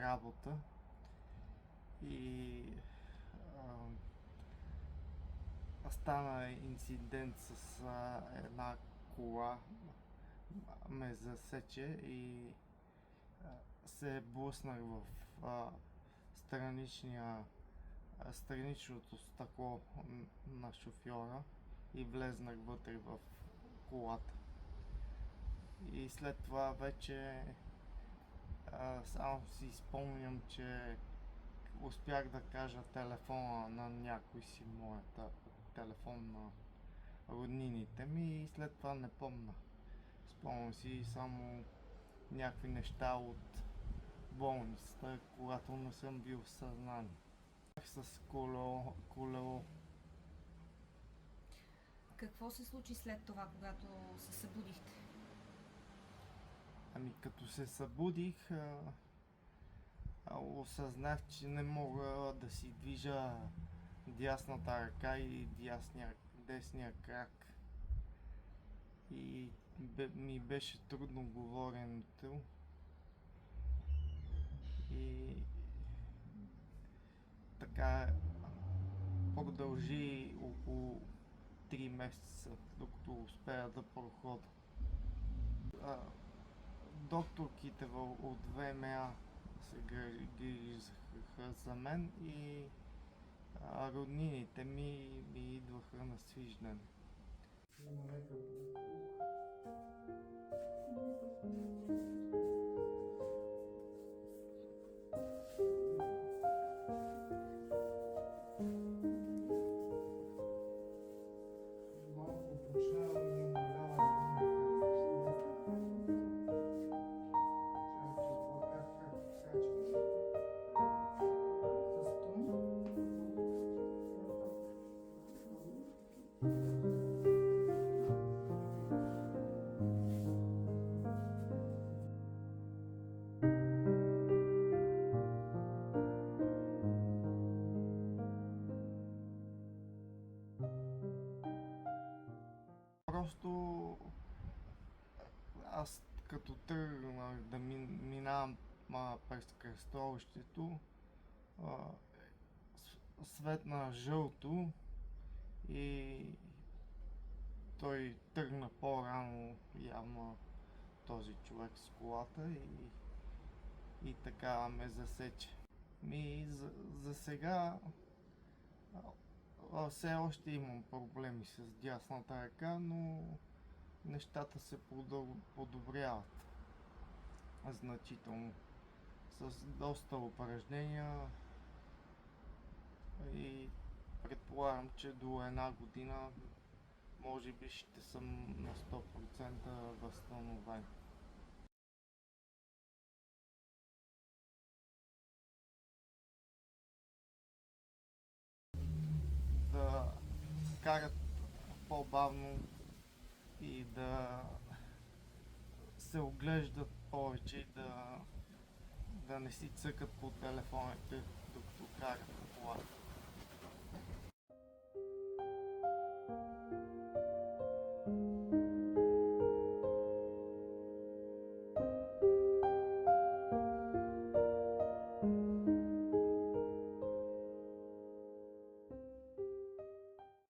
работа и стана инцидент с една кола, ме засече и се блъснах в страничното стъкло на шофьора и влезнах вътре в колата. И след това вече само си спомням, че успях да кажа телефона на някой си, моята телефон на роднините ми, и след това не помня. Спомням си само някакви неща от болницата, когато не съм бил в съзнание. С колело. Какво се случи след това, когато се събудихте? Ами като се събудих, осъзнах, че не мога да си движа дясната ръка и десния крак. И ми беше трудно говоренето. И така продължи около 3 месеца, докато успея да проходя. Докторките от ВМА се грижаха за мен и роднините ми идваха на свиждане. Просто аз като тръгнах да минавам през кръстовището, светна жълто и той тръгна по-рано, явно този човек с колата, и така ме засече. За сега все още имам проблеми с дясната ръка, но нещата се подобряват значително. С доста упражнения и предполагам, че до една година може би ще съм на 100% възстановен. Да карат по-бавно и да се оглеждат повече и да не си цъкат по телефоните, докато карат колата.